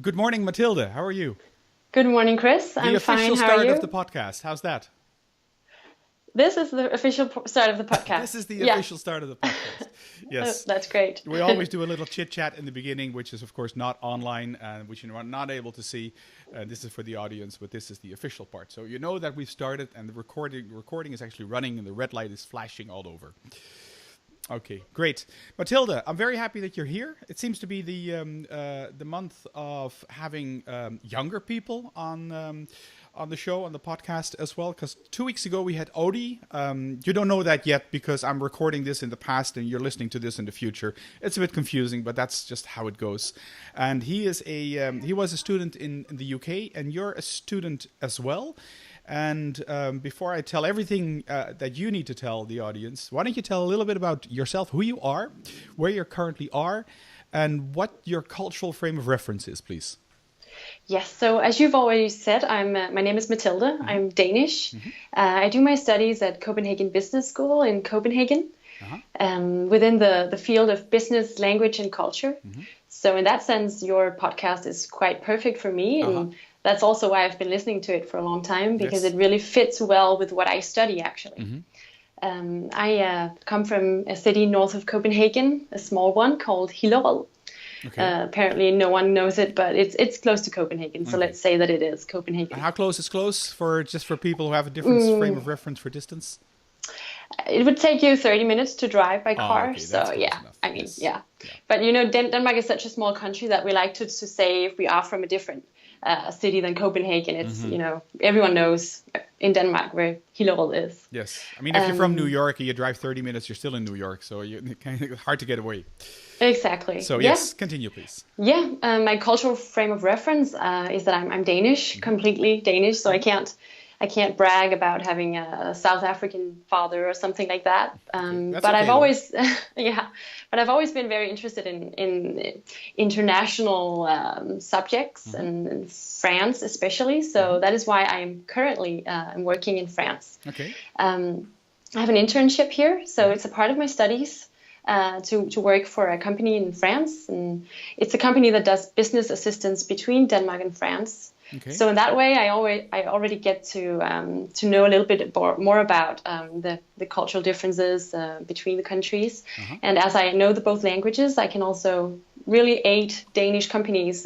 Good morning, Mathilde. How are you? Good morning, Chris. The I'm fine. official How are start of you? the podcast. How's that? This is the official start of the This is podcast. the Yeah, official start of the podcast. Yes. that's great. We always do a little chit chat in the beginning, which is, of course, not online and which you're not able to see. This is for the audience, but this is the official part. So you know that we've started and the recording is actually running and the red light is flashing all over. Okay, great. Mathilde, I'm very happy that you're here. It seems to be the month of having younger people on the show, on the podcast as well. Because 2 weeks ago we had Odie. You don't know that yet because I'm recording this in the past and you're listening to this in the future. It's a bit confusing, but that's just how it goes. And he was a student in the UK, and you're a student as well. And before I tell everything that you need to tell the audience, why don't you tell a little bit about yourself, who you are, where you currently are, and what your cultural frame of reference is, please? Yes, so as you've already said, my name is Mathilde. I'm Danish. I do my studies at Copenhagen Business School in Copenhagen, within the field of business, language, and culture. So in that sense, your podcast is quite perfect for me. And that's also why I've been listening to it for a long time, because Yes. it really fits well with what I study, actually. I come from a city north of Copenhagen, a small one called Hillerød. Okay. Apparently no one knows it, but it's close to Copenhagen. So let's say that it is Copenhagen. And how close is close for people who have a different frame of reference for distance? It would take you 30 minutes to drive by car. Okay, So that's close yeah, enough. I mean, Yes. yeah. But you know, Denmark is such a small country that we like to say if we are from a different city than Copenhagen, it's, you know, everyone knows in Denmark where Hillerød is. Yes. I mean, if you're from New York and you drive 30 minutes, you're still in New York. So it's kind of hard to get away. Exactly. So Yeah. yes, continue, please. Yeah, my cultural frame of reference is that I'm Danish, completely Danish. So I can't brag about having a South African father or something like that. That's But okay, I've though. always, but I've always been very interested in international subjects and France especially. So that is why I'm currently working in France. Okay. I have an internship here, so it's a part of my studies. To work for a company in France, and it's a company that does business assistance between Denmark and France. Okay. So in that way, I already get to know a little bit more about the cultural differences between the countries. And as I know both languages, I can also really aid Danish companies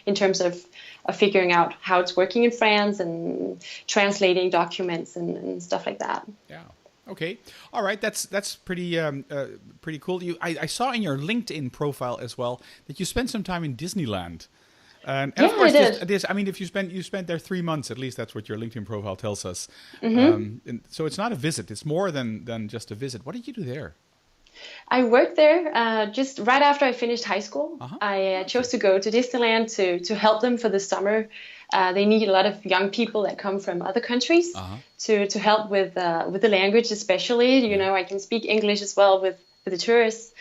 in terms of figuring out how it's working in France and translating documents and stuff like that. Yeah. Okay. All right. That's pretty cool. I saw in your LinkedIn profile as well that you spent some time in Disneyland. And of Yeah, course, I did. I mean, if you spent there 3 months, at least that's what your LinkedIn profile tells us. And so it's not a visit; it's more than just a visit. What did you do there? I worked there just right after I finished high school. I chose to go to Disneyland to help them for the summer. They need a lot of young people that come from other countries to help with the language, especially. You know, I can speak English as well with the tourists.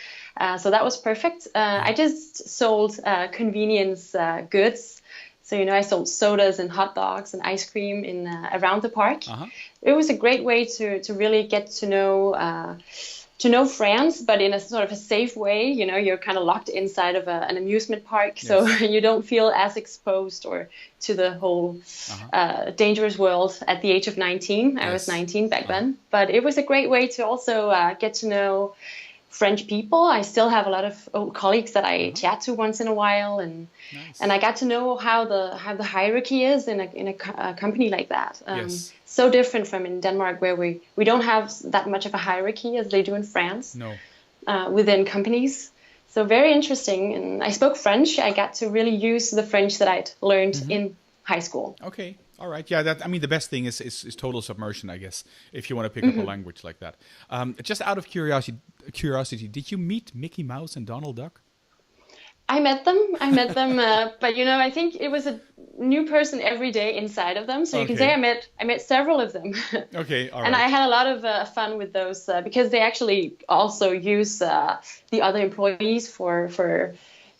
So that was perfect. I just sold convenience goods. So, you know, I sold sodas and hot dogs and ice cream in around the park. It was a great way to really get to know France, but in a sort of a safe way. You know, you're kind of locked inside of an amusement park, so you don't feel as exposed or to the whole dangerous world at the age of 19. I was 19 back then, but it was a great way to also get to know French people. I still have a lot of old colleagues that I chat to once in a while, and I got to know how the hierarchy is in a company like that. So different from in Denmark, where we don't have that much of a hierarchy as they do in France. No. Within companies. So very interesting. And I spoke French. I got to really use the French that I'd learned in high school. Okay. All right. Yeah. I mean, the best thing is total submersion, I guess, if you want to pick up a language like that. Just out of curiosity, did you meet Mickey Mouse and Donald Duck? I met them, but you know, I think it was a new person every day inside of them. So you can say I met several of them. Okay, all right. And I had a lot of fun with those because they actually also use the other employees for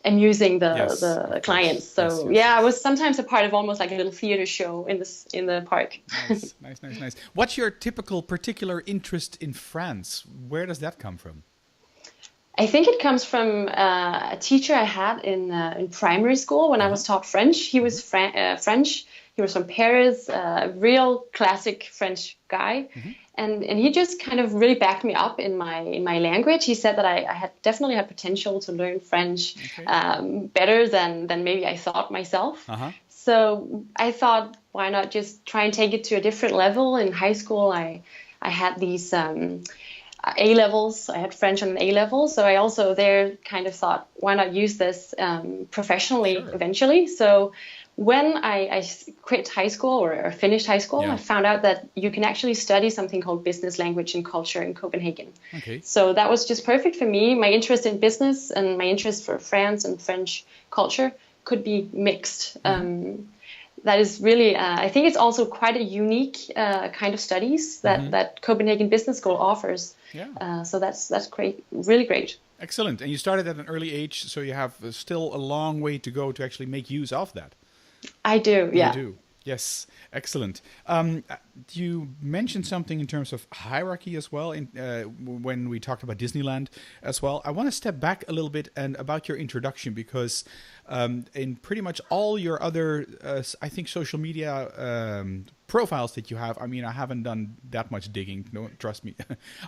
amusing the clients. So I was sometimes a part of almost like a little theater show in the park. Nice. What's your typical particular interest in France? Where does that come from? I think it comes from a teacher I had in primary school when I was taught French. He was French. He was from Paris, a real classic French guy. And he just kind of really backed me up in my language. He said that I had definitely had potential to learn French better than maybe I thought myself. So I thought, why not just try and take it to a different level? In high school, I had these A-levels. I had French on an A-level. So I also there kind of thought, why not use this professionally eventually? So when I quit high school or finished high school, I found out that you can actually study something called business language and culture in Copenhagen. So that was just perfect for me. My interest in business and my interest for France and French culture could be mixed. That is really, I think it's also quite a unique kind of studies that Copenhagen Business School offers. So that's great, really great. Excellent. And you started at an early age, so you have still a long way to go to actually make use of that. I do, yeah. You do. Yes, excellent. You mentioned something in terms of hierarchy as well when we talked about Disneyland as well. I want to step back a little bit and about your introduction, because in pretty much all your other, I think, social media profiles that you have, I mean, I haven't done that much digging. No, trust me,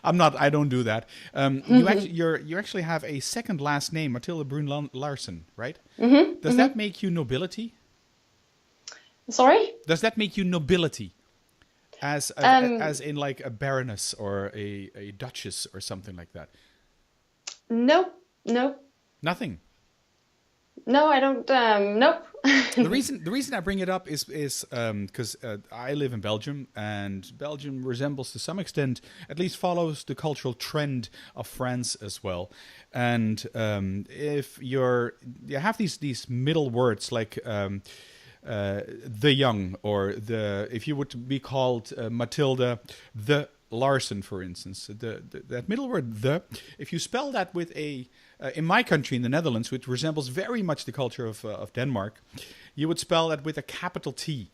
I don't do that. You actually have a second last name, Mathilde Bruun-Larsen, right? Does that make you nobility? Sorry? Does that make you nobility, as in like a baroness or a duchess or something like that? No. Nothing. No, I don't. Nope. The reason I bring it up is because I live in Belgium, and Belgium resembles to some extent, at least follows the cultural trend of France as well. And if you have these middle words like. The young, or if you were to be called Mathilde the Larsen, for instance, that middle word the, if you spell that with in my country, in the Netherlands, which resembles very much the culture of Denmark, you would spell that with a capital T.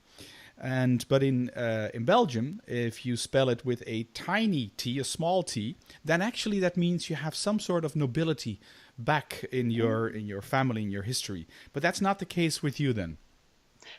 But in Belgium, if you spell it with a tiny t, a small t, then actually that means you have some sort of nobility back in your family, in your history. But that's not the case with you then.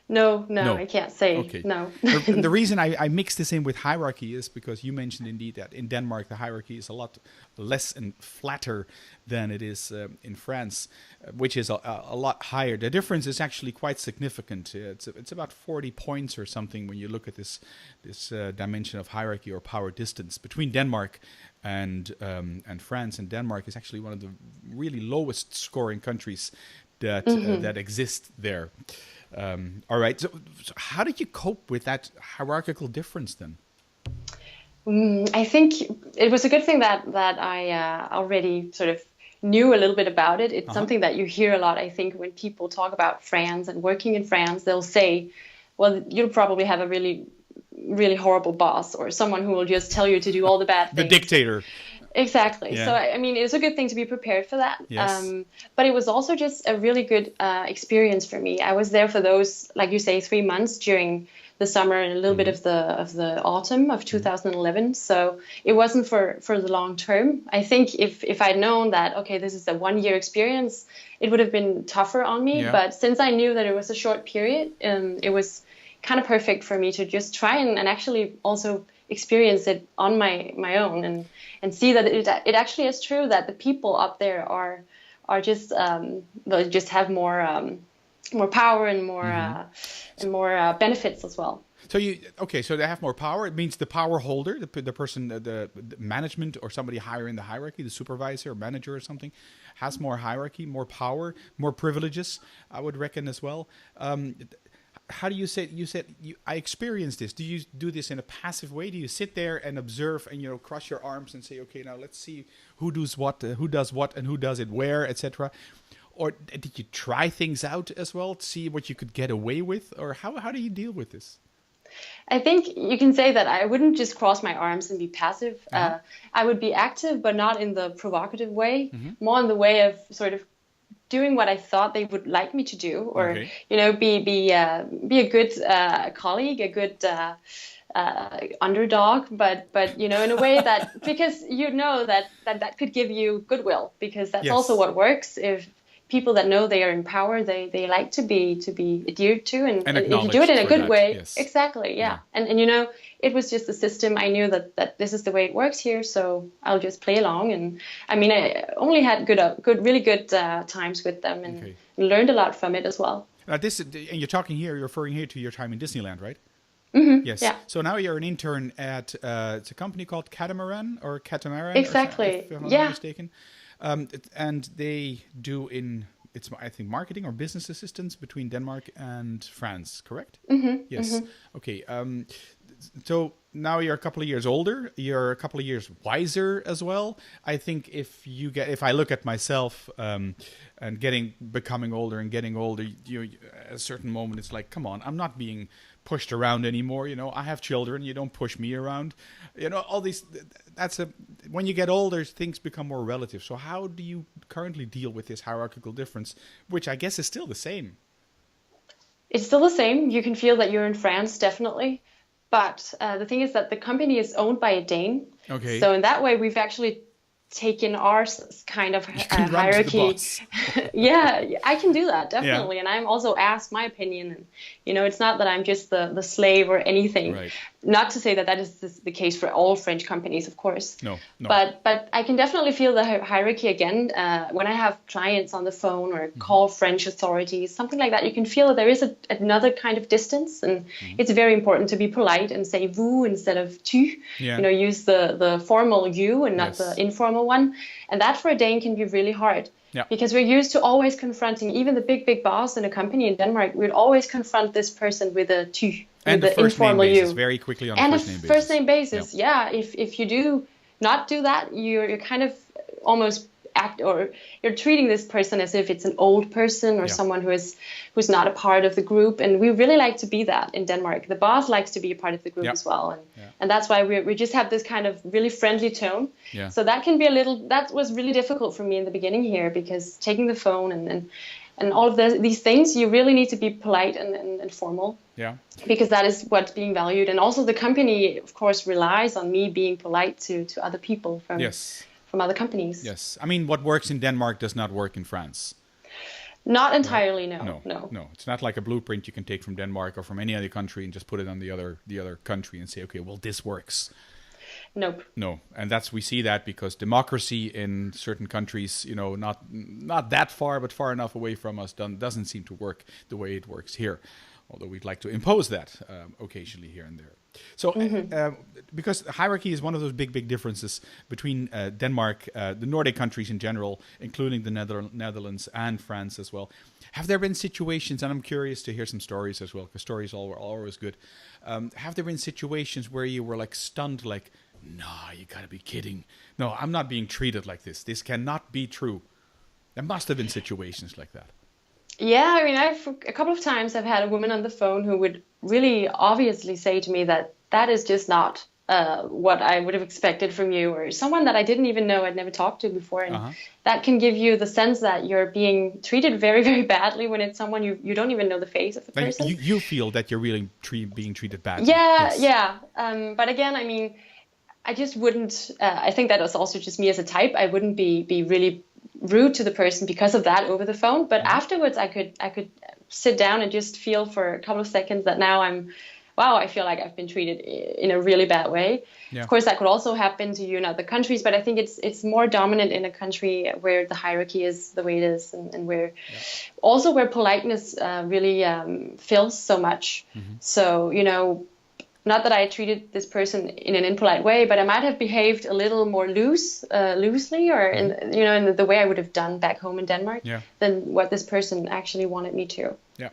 No, I can't say. Okay. No. The reason I mix this in with hierarchy is because you mentioned indeed that in Denmark the hierarchy is a lot less and flatter than it is in France, which is a lot higher. The difference is actually quite significant. It's about 40 points or something when you look at this dimension of hierarchy or power distance between Denmark and France. And Denmark is actually one of the really lowest scoring countries that exist there. All right. So how did you cope with that hierarchical difference then? I think it was a good thing that I already sort of knew a little bit about it. It's something that you hear a lot, I think, when people talk about France and working in France. They'll say, well, you'll probably have a really, really horrible boss, or someone who will just tell you to do all the bad things. The dictator. Exactly. Yeah. So, I mean, it's a good thing to be prepared for that. Yes. But it was also just a really good experience for me. I was there for those, like you say, 3 months during the summer and a little bit of the autumn of 2011. So it wasn't for the long term. I think if I'd known that, okay, this is a 1-year experience, it would have been tougher on me. Yeah. But since I knew that it was a short period, it was kind of perfect for me to just try and actually also experience it on my own and see that it actually is true that the people up there are just just have more power and more benefits as well. So they have more power. It means the power holder, the person, the management or somebody higher in the hierarchy, the supervisor or manager or something, has more hierarchy, more power, more privileges, I would reckon as well. How do you say? You said I experienced this. Do you do this in a passive way? Do you sit there and observe and cross your arms and say, okay, now let's see who does what, and who does it where, etc. Or did you try things out as well to see what you could get away with, or how do you deal with this? I think you can say that I wouldn't just cross my arms and be passive. I would be active, but not in the provocative way. More in the way of sort of doing what I thought they would like me to do, or be a good colleague, a good underdog, but in a way that, because that could give you goodwill, because that's also what works. If people that know they are in power, they like to be adhered to, and if you do it in a good way, exactly, and it was just the system. I knew that this is the way it works here, so I'll just play along. And I mean, I only had really good times with them, and learned a lot from it as well. And you're referring here to your time in Disneyland, right? Mm-hmm. Yes. Yeah. So now you're an intern at it's a company called Catamaran. Exactly. If I'm not mistaken. And they do I think marketing or business assistance between Denmark and France, correct? Mm-hmm. Yes. Mm-hmm. Okay. So now you're a couple of years older. You're a couple of years wiser as well. I think if I look at myself and becoming older and getting older, at a certain moment it's like, come on, I'm not being pushed around anymore. I have children. You don't push me around. All these. When you get older, things become more relative. So how do you currently deal with this hierarchical difference, which I guess is still the same? It's still the same. You can feel that you're in France, definitely. But the thing is that the company is owned by a Dane. Okay. So in that way, we've actually taken our kind of hierarchy. Yeah, I can do that, definitely. And I'm also asked my opinion. And, it's not that I'm just the slave or anything. Right. Not to say that is the case for all French companies, of course. No. But I can definitely feel the hierarchy again. When I have clients on the phone or call French authorities, something like that, you can feel that there is another kind of distance. And it's very important to be polite and say vous instead of tu. Yeah. Use the formal you and not the informal one. And that for a Dane can be really hard. Yeah. Because we're used to always confronting, even the big boss in a company in Denmark, we'd always confront this person with a tu. And the first name basis, very quickly on the first name basis. Yeah. If you do not do that, you're kind of almost you're treating this person as if it's an old person or someone who's not a part of the group. And we really like to be that in Denmark. The boss likes to be a part of the group as well. And that's why we just have this kind of really friendly tone. Yeah. So that can be that was really difficult for me in the beginning here, because taking the phone and all of these things, you really need to be polite and formal. Yeah. Because that is what's being valued. And also the company, of course, relies on me being polite to other people from other companies. Yes. I mean, what works in Denmark does not work in France. Not entirely, no. It's not like a blueprint you can take from Denmark or from any other country and just put it on the other country and say, okay, well, this works. Nope. No, and we see that because democracy in certain countries, not that far, but far enough away from us, doesn't seem to work the way it works here. Although we'd like to impose that occasionally here and there. So, because hierarchy is one of those big differences between Denmark, the Nordic countries in general, including the Netherlands and France as well. Have there been situations, and I'm curious to hear some stories as well, because stories are always good. Have there been situations where you were like stunned, like, no, you gotta be kidding. No, I'm not being treated like this. This cannot be true. There must have been situations like that. Yeah, I mean, a couple of times I've had a woman on the phone who would really obviously say to me that is just not what I would have expected from you, or someone that I didn't even know, I'd never talked to before. And that can give you the sense that you're being treated very, very badly when it's someone you don't even know the face of the person. You feel that you're really being treated badly. Yeah, yes. But again, I mean, I just wouldn't, I think that was also just me as a type. I wouldn't be really rude to the person because of that over the phone. But afterwards, I could sit down and just feel for a couple of seconds that now I feel like I've been treated in a really bad way. Yeah. Of course, that could also happen to you in other countries, but I think it's more dominant in a country where the hierarchy is the way it is, and where also where politeness really fills so much. So, not that I treated this person in an impolite way, but I might have behaved a little more loosely, or in the way I would have done back home in Denmark than what this person actually wanted me to. Yeah.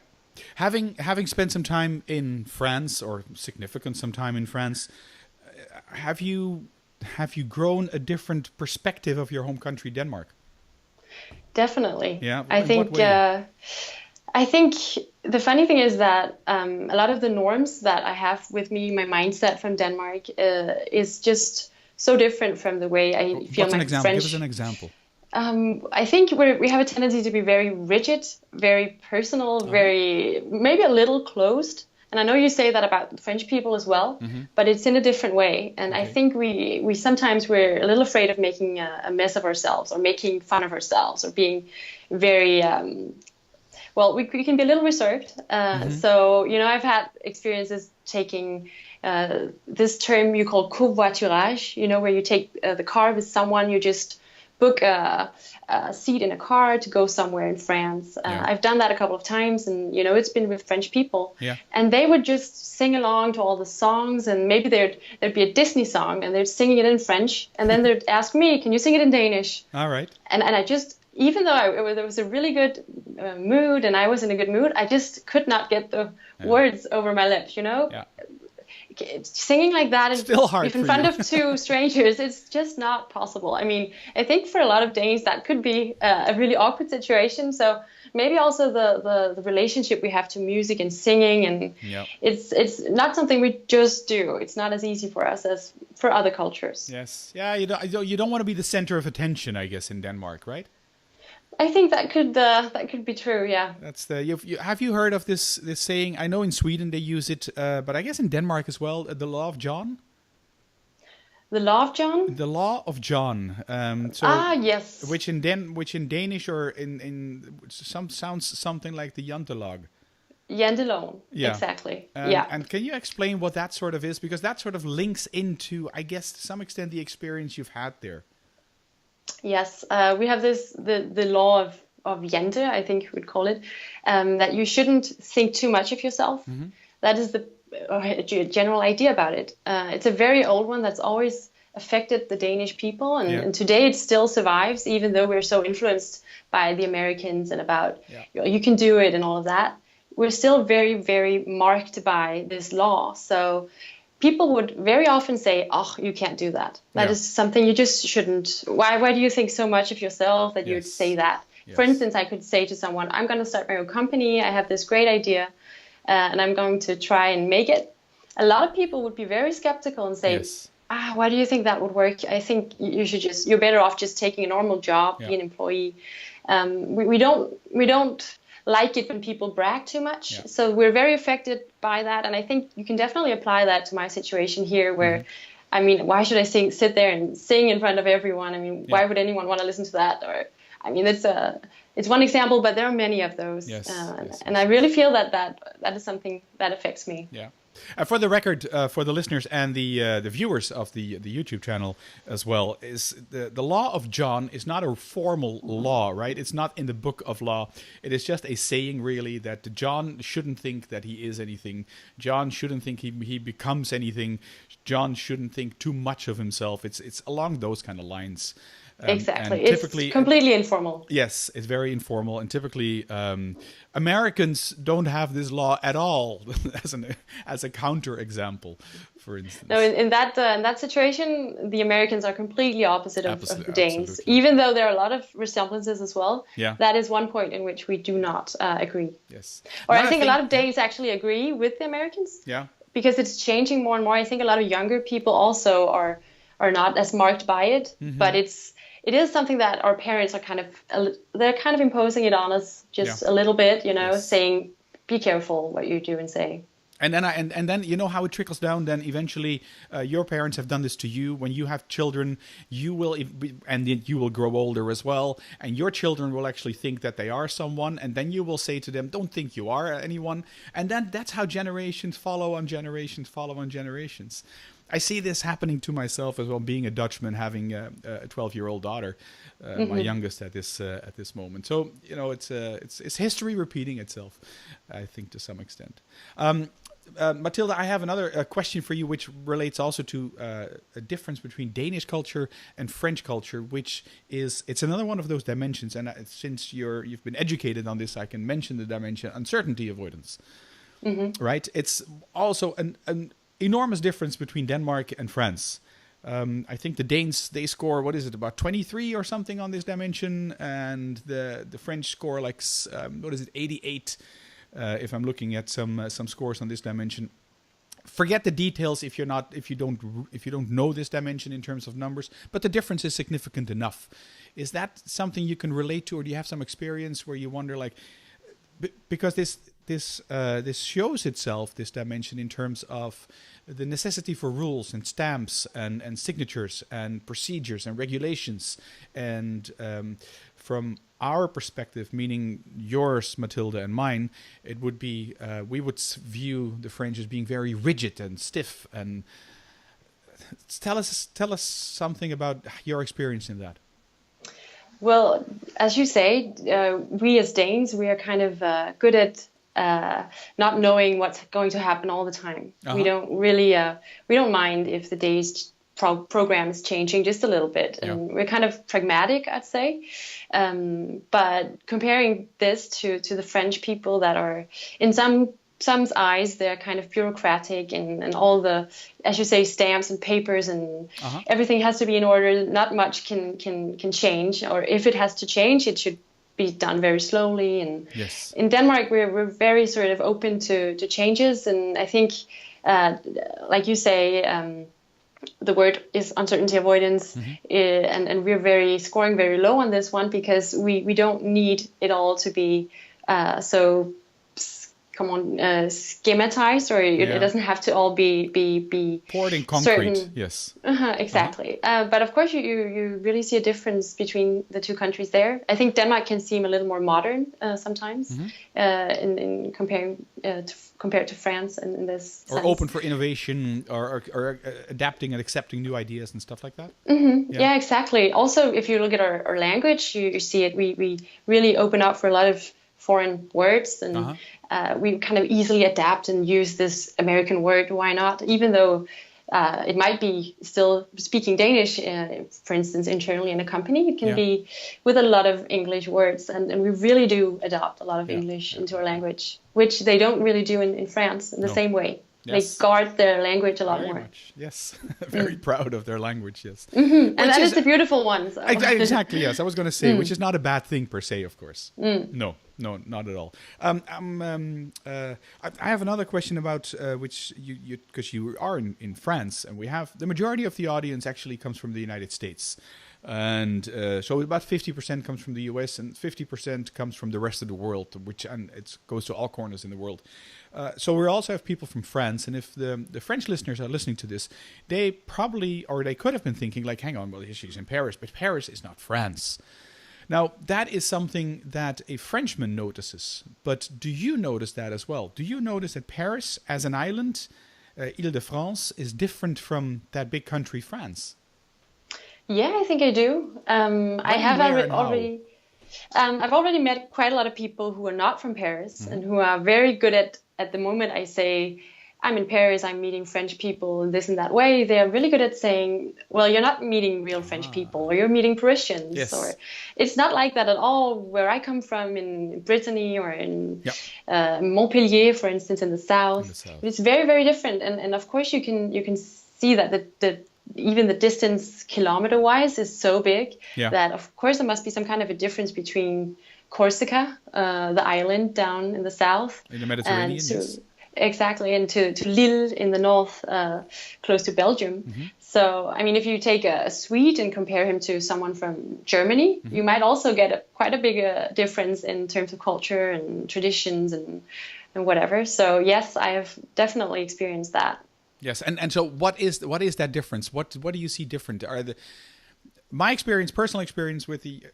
Having spent some time in France, or significant some time in France, have you grown a different perspective of your home country, Denmark? Definitely. Yeah. I think the funny thing is that a lot of the norms that I have with me, my mindset from Denmark, is just so different from the way I feel my French. Give us an example. I think we have a tendency to be very rigid, very personal, maybe a little closed. And I know you say that about French people as well, but it's in a different way. And I think we sometimes we're a little afraid of making a mess of ourselves or making fun of ourselves or being very, we can be a little reserved. So, I've had experiences taking this term you call covoiturage, where you take the car with someone, you just book a seat in a car to go somewhere in France. I've done that a couple of times, and it's been with French people, and they would just sing along to all the songs, and maybe there'd be a Disney song, and they're singing it in French, and then they'd ask me, "Can you sing it in Danish?" All right. And I just, even though there was a really good mood and I was in a good mood, I just could not get the words over my lips, Yeah. Singing like that in front of two strangers, it's just not possible. I mean, I think for a lot of Danes that could be a really awkward situation. So maybe also the relationship we have to music and singing, and it's not something we just do. It's not as easy for us as for other cultures. Yes, yeah. You don't want to be the center of attention, I guess, in Denmark, right? I think that could be true. Yeah. That's have you heard of this saying? I know in Sweden they use it, but I guess in Denmark as well. The Law of Jon. The Law of Jon. The Law of Jon. Yes. Which in Danish or in some sounds something like the Jantelag. Janteloven. Yeah. Exactly. Yeah. And can you explain what that sort of is? Because that sort of links into, I guess, to some extent, the experience you've had there. Yes, we have the law of Jante, I think you would call it, that you shouldn't think too much of yourself. That is the general idea about it. It's a very old one that's always affected the Danish people, and today it still survives, even though we're so influenced by the Americans and about you can do it and all of that. We're still very, very marked by this law. So people would very often say, "Oh, you can't do that. That is something you just shouldn't. Why do you think so much of yourself that you'd say that?" For instance, I could say to someone, "I'm going to start my own company. I have this great idea, and I'm going to try and make it." A lot of people would be very skeptical and say, "Why do you think that would work? I think you're better off just taking a normal job, be an employee." We don't like it when people brag too much. So we're very affected by that. And I think you can definitely apply that to my situation here where, I mean, why should I sit there and sing in front of everyone? I mean, why would anyone want to listen to that? Or, I mean, it's one example, but there are many of those. And I really feel that is something that affects me. Yeah. For the record, for the listeners and the viewers of the YouTube channel as well, is the Law of Jon is not a formal law, right? It's not in the book of law. It is just a saying, really, that Jon shouldn't think that he is anything. Jon shouldn't think he becomes anything. Jon shouldn't think too much of himself. It's along those kind of lines. Exactly. It's completely informal. Yes, it's very informal. And typically, Americans don't have this law at all as a counter-example, for instance. No, in that situation, the Americans are completely opposite of the Danes. Absolutely. Even though there are a lot of resemblances as well, that is one point in which we do not agree. Yes. Or I think a lot of Danes actually agree with the Americans. Yeah. Because it's changing more and more. I think a lot of younger people also are not as marked by it, but it is something that our parents are they're kind of imposing it on us just a little bit, saying, "Be careful what you do and say." And then you know how it trickles down. Then eventually, your parents have done this to you. When you have children, you will grow older as well, and your children will actually think that they are someone, and then you will say to them, "Don't think you are anyone." And then that's how generations follow on generations follow on generations. I see this happening to myself as well, being a Dutchman, having a 12-year-old daughter, my youngest at this moment. So it's history repeating itself, I think, to some extent. Mathilde, I have another question for you, which relates also to a difference between Danish culture and French culture, which it's another one of those dimensions. And since you've been educated on this, I can mention the dimension uncertainty avoidance. Right? It's also an enormous difference between Denmark and France. I think the Danes, they score, what is it, about 23 or something on this dimension, and the French score 88. If I'm looking at some scores on this dimension. Forget the details if you don't know this dimension in terms of numbers, but the difference is significant enough. Is that something you can relate to, or do you have some experience where you wonder, like, because this shows itself, this dimension, in terms of the necessity for rules and stamps and signatures and procedures and regulations. And from our perspective, meaning yours, Mathilde, and mine, it would be we would view the French as being very rigid and stiff. And tell us something about your experience in that. Well, as you say, we as Danes, we are kind of good at not knowing what's going to happen all the time. We don't really, we don't mind if the day's program is changing just a little bit. And we're kind of pragmatic, I'd say. But comparing this to the French people that are, in some's eyes, they're kind of bureaucratic and all the, as you say, stamps and papers and everything has to be in order. Not much can change, or if it has to change, it should be done very slowly. And in Denmark, we're very sort of open to changes. And I think, like you say, the word is uncertainty avoidance, and we're scoring very low on this one because we don't need it all to be so schematized, or it doesn't have to all be poured in concrete. Certain. Yes, exactly. But of course, you really see a difference between the two countries there. I think Denmark can seem a little more modern sometimes in compared to France in this sense. Or open for innovation, or adapting and accepting new ideas and stuff like that. Yeah, exactly. Also, if you look at our language, you see it. We really open up for a lot of foreign words, and we kind of easily adapt and use this American word. Why not? Even though it might be still speaking Danish, for instance, internally in a company, it can be with a lot of English words, and we really do adopt a lot of English into our language, which they don't really do in France in the same way. Yes. They guard their language a lot more. Much. Yes, very proud of their language. Yes, and that is the beautiful one. So. Exactly. Yes, I was going to say, which is not a bad thing per se, of course. No, not at all. I have another question about which you because you are in France, and we have the majority of the audience actually comes from the United States. And so about 50% comes from the US and 50% comes from the rest of the world, and it goes to all corners in the world. So we also have people from France, and if the French listeners are listening to this, they probably, or they could have been thinking like, hang on, well, she's in Paris, but Paris is not France. Now, that is something that a Frenchman notices, but do you notice that as well? Do you notice that Paris as an island, Île-de-France, is different from that big country, France? Yeah, I think I do. I've already met quite a lot of people who are not from Paris and who are very good at the moment I say, I'm in Paris, I'm meeting French people in this and that way. They're really good at saying, well, you're not meeting real French people, or you're meeting Parisians. Yes. Or it's not like that at all where I come from in Brittany or in Montpellier, for instance, in the south. It's very, very different. And of course you can see that even the distance kilometer-wise is so big that, of course, there must be some kind of a difference between Corsica, the island down in the south. In the Mediterranean, yes. Exactly, and to Lille in the north, close to Belgium. So, I mean, if you take a Swede and compare him to someone from Germany, you might also get quite a big difference in terms of culture and traditions and whatever. So, yes, I have definitely experienced that. Yes, and so what is that difference? What do you see different? My experience, personal experience with the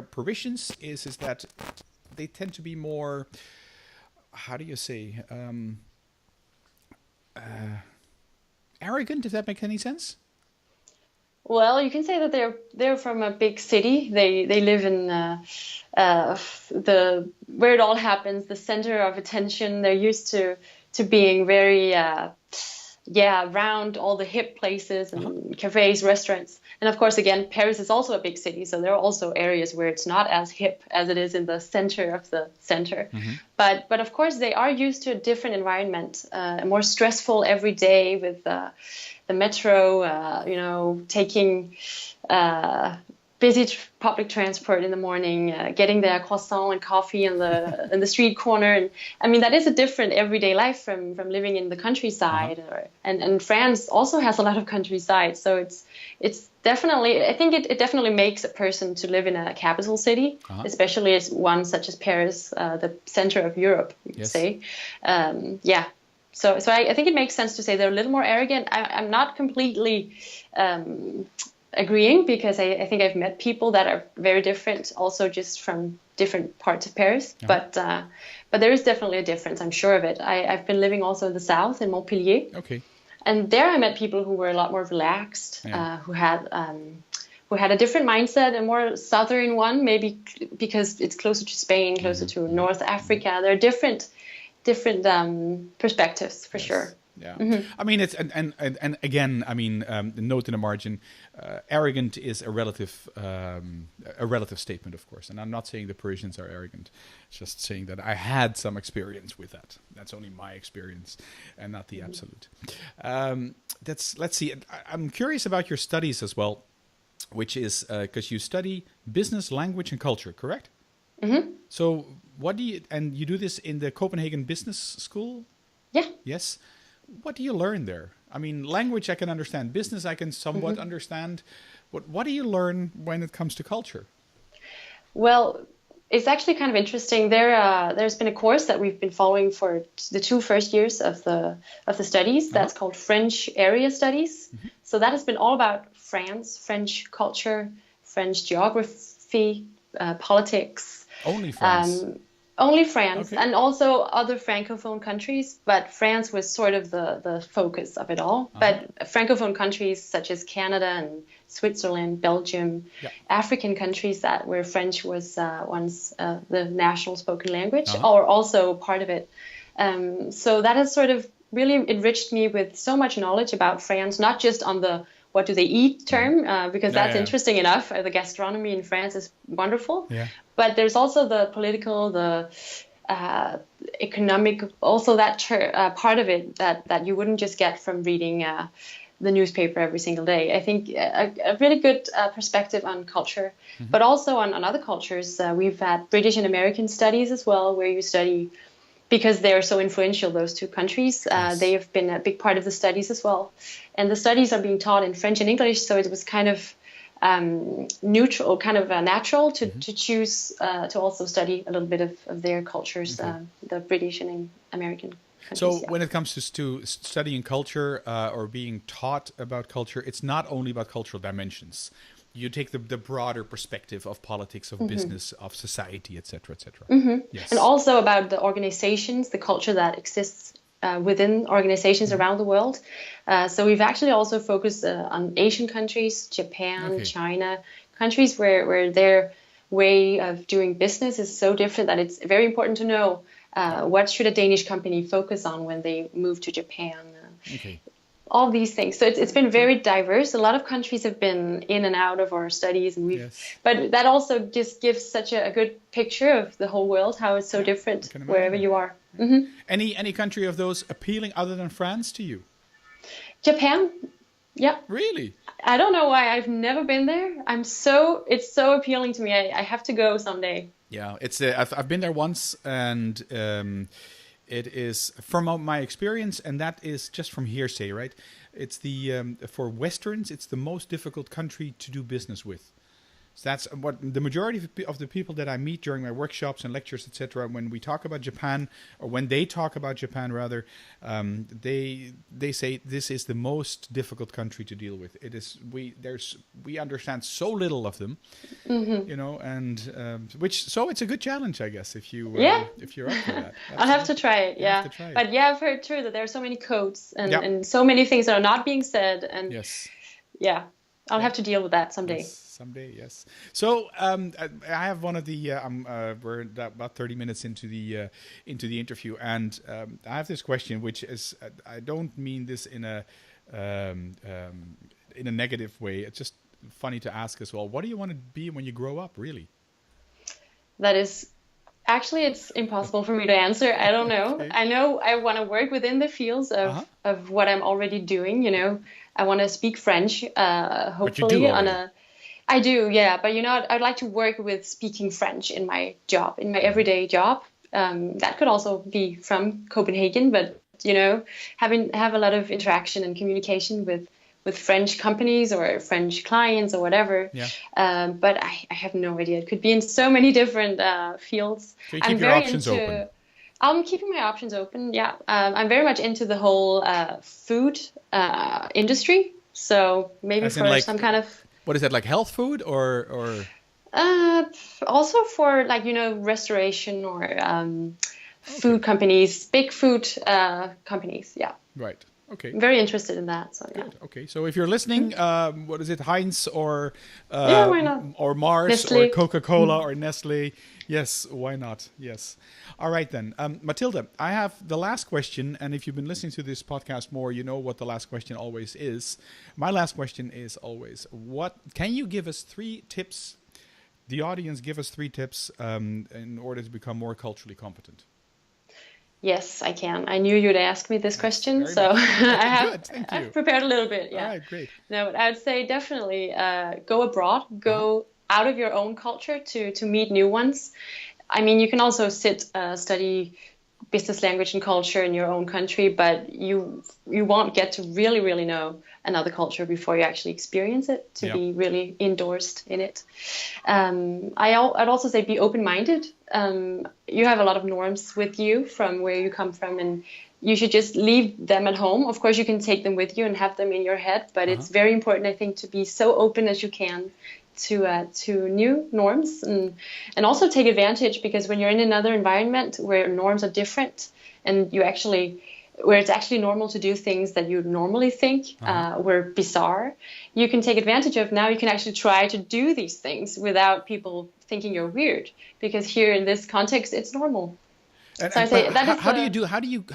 Parisians is that they tend to be more, how do you say, arrogant, if that makes any sense? Well, you can say that they're from a big city. They live in where it all happens, the center of attention. They're used to being very around all the hip places and cafes, restaurants. And of course, again, Paris is also a big city, so there are also areas where it's not as hip as it is in the center of the center. But of course, they are used to a different environment, more stressful every day with the metro, taking busy public transport in the morning, getting their croissant and coffee in the street corner. And I mean, that is a different everyday life from living in the countryside. And France also has a lot of countryside, so it's Definitely. I think it definitely makes a person to live in a capital city, especially as one such as Paris, the center of Europe, you could say. Yeah. So I think it makes sense to say they're a little more arrogant. I'm not completely agreeing, because I think I've met people that are very different, also just from different parts of Paris. But there is definitely a difference. I'm sure of it. I've been living also in the south, in Montpellier. Okay. And there I met people who were a lot more relaxed, who had a different mindset, a more southern one, maybe because it's closer to Spain, closer to North Africa. There are different perspectives for sure. Yeah, I mean, it's and again, I mean, the note in the margin, arrogant is a relative statement, of course, and I'm not saying the Parisians are arrogant, just saying that I had some experience with that. That's only my experience, and not the absolute. Let's see. I'm curious about your studies as well, which is because you study business, language, and culture, correct? Mm-hmm. So, what do you do this in the Copenhagen Business School? Yeah. Yes. What do you learn there? I mean, language I can understand. Business I can somewhat understand. What do you learn when it comes to culture? Well, it's actually kind of interesting. There's been a course that we've been following for the 2 first years of the studies. That's called French Area Studies. Mm-hmm. So that has been all about France, French culture, French geography, politics. Only France. Only France, and also other Francophone countries, but France was sort of the focus of it all. But Francophone countries such as Canada and Switzerland, Belgium, African countries where French was once the national spoken language, are also part of it. So that has sort of really enriched me with so much knowledge about France, not just on the what do they eat term, because that's interesting enough. The gastronomy in France is wonderful. Yeah. But there's also the political, the economic, also that part of it that you wouldn't just get from reading the newspaper every single day. I think a really good perspective on culture, but also on other cultures. We've had British and American studies as well, where you study, because they're so influential, those two countries. They have been a big part of the studies as well. And the studies are being taught in French and English, so it was kind of neutral, kind of natural to choose to also study a little bit of their cultures, the British and American countries. So when it comes to studying culture or being taught about culture, it's not only about cultural dimensions. You take the broader perspective of politics, of business, of society, etc., etc. Yes. And also about the organizations, the culture that exists within organizations around the world. So we've actually also focused on Asian countries, Japan, China, countries where their way of doing business is so different that it's very important to know what should a Danish company focus on when they move to Japan. All these things. So it's been very diverse. A lot of countries have been in and out of our studies, and but that also just gives such a good picture of the whole world, how it's so different wherever you are. Any country of those appealing other than France to you? Japan. Yeah. Really? I don't know why I've never been there. It's so appealing to me. I have to go someday. Yeah, it's I've been there once, and it is from my experience, and that is just from hearsay, right? It's for Westerns, it's the most difficult country to do business with. So that's what the majority of the people that I meet during my workshops and lectures, etc. When we talk about Japan, or when they talk about Japan, rather, they say this is the most difficult country to deal with. It is we understand so little of them, you know, and so it's a good challenge, I guess, if you're up for that. I'll have to try it. Yeah, but I've heard too that there are so many codes and so many things that are not being said, and I'll have to deal with that someday. Yes. Someday, yes. So I have one of the. We're about 30 minutes into the interview, and I have this question, which is I don't mean this in a negative way. It's just funny to ask as well. What do you want to be when you grow up? Really? That is. Actually, it's impossible for me to answer. I don't know. Okay. I know I want to work within the fields of what I'm already doing. You know, I want to speak French. Hopefully on a. I do, yeah. But, you know, I'd like to work with speaking French in my job, in my everyday job. That could also be from Copenhagen, but, you know, have a lot of interaction and communication with with French companies or French clients or whatever. Yeah. But I have no idea. It could be in so many different fields. So you keep your options open. I'm keeping my options open. Yeah. I'm very much into the whole food industry. So maybe As in, for like, some kind of. What is that, like health food or? Also for like, restoration or food companies, big food companies. Yeah. Right. Okay. I'm very interested in that. So yeah. Good. Okay. So if you're listening, what is it, Heinz or why not? or Mars Nestle. or Coca-Cola or Nestle? Yes, why not? Yes. All right then, Mathilde. I have the last question, and if you've been listening to this podcast more, you know what the last question always is. My last question is always: what can you give us 3 tips? The audience, give us 3 tips in order to become more culturally competent. Yes, I can. I knew you'd ask me this question, Very so Good, thank you. I've prepared a little bit. Yeah. All right, great. No, but I would say definitely go abroad, go out of your own culture to meet new ones. I mean, you can also study business language and culture in your own country, but you won't get to really know another culture before you actually experience it, to be really endorsed in it. I'd also say be open-minded. You have a lot of norms with you from where you come from, and you should just leave them at home. Of course, you can take them with you and have them in your head, but it's very important, I think, to be so open as you can to new norms, and also take advantage, because when you're in another environment where norms are different and where it's actually normal to do things that you normally think were bizarre, you can take advantage of. Now you can actually try to do these things without people thinking you're weird, because here in this context it's normal. So I say that is how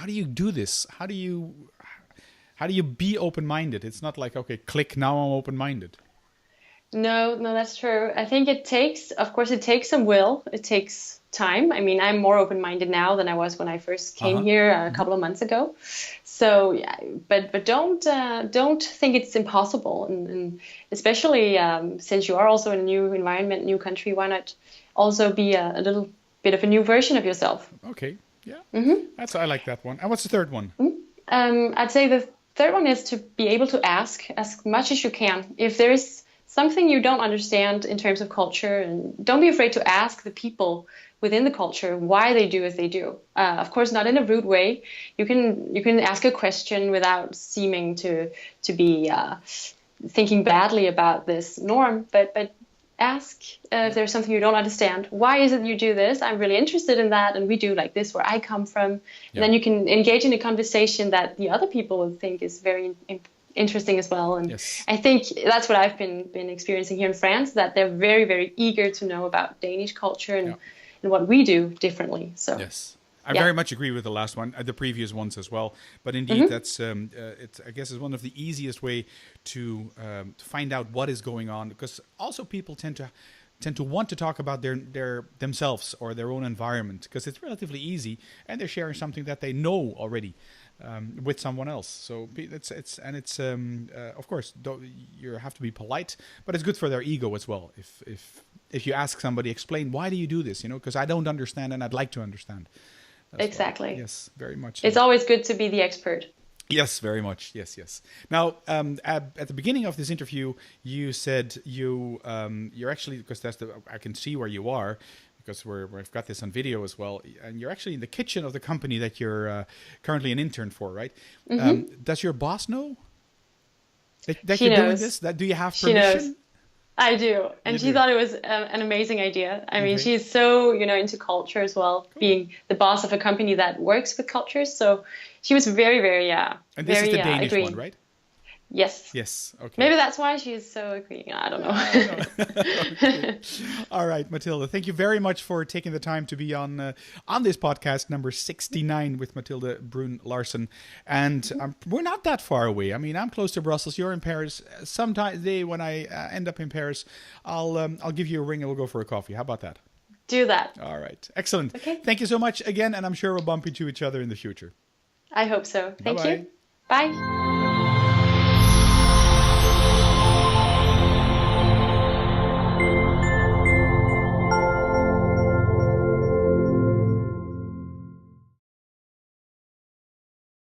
do you do this? How do you be open-minded? It's not like, okay, click, now I'm open-minded. No, that's true. I think it takes some will. It takes time. I mean, I'm more open-minded now than I was when I first came here a couple of months ago. So, yeah, but don't think it's impossible. And especially since you are also in a new environment, new country, why not also be a little bit of a new version of yourself? Okay, yeah, I like that one. And what's the third one? I'd say the third one is to be able to ask as much as you can. If there is something you don't understand in terms of culture, and don't be afraid to ask the people within the culture why they do as they do. Of course, not in a rude way. You can ask a question without seeming to be thinking badly about this norm, but ask if there's something you don't understand. Why is it you do this? I'm really interested in that, and we do like this where I come from. And then you can engage in a conversation that the other people will think is very interesting as well. And I think that's what I've been experiencing here in France, that they're very, very eager to know about Danish culture and what we do differently. So I very much agree with the last one, the previous ones as well. But indeed, that's I guess is one of the easiest way to find out what is going on, because also people tend to want to talk about their themselves or their own environment, because it's relatively easy and they're sharing something that they know already. With someone else, so it's of course you have to be polite, but it's good for their ego as well. If you ask somebody, explain why do you do this, because I don't understand and I'd like to understand. That's exactly. why. Yes, very much. It's always good to be the expert. Yes, very much. Yes. Now, at the beginning of this interview, you said you're actually, because I can see where you are, because we've got this on video as well, and you're actually in the kitchen of the company that you're currently an intern for, right? Does your boss know that you're doing this? Do you have permission? She knows. I do, and she thought it was an amazing idea. I mean, she's so into culture as well, being the boss of a company that works with cultures. So she was very, very And this is the Danish agreeing. one, right? Yes. Okay. Maybe that's why she's so agreeing. I don't know. Okay. All right, Mathilde. Thank you very much for taking the time to be on this podcast number 69 with Mathilde Bruun-Larsen. And we're not that far away. I mean, I'm close to Brussels. You're in Paris. Sometime when I end up in Paris, I'll give you a ring and we'll go for a coffee. How about that? Do that. All right. Excellent. Okay. Thank you so much again, and I'm sure we'll bump into each other in the future. I hope so. Thank Bye-bye. you. Bye.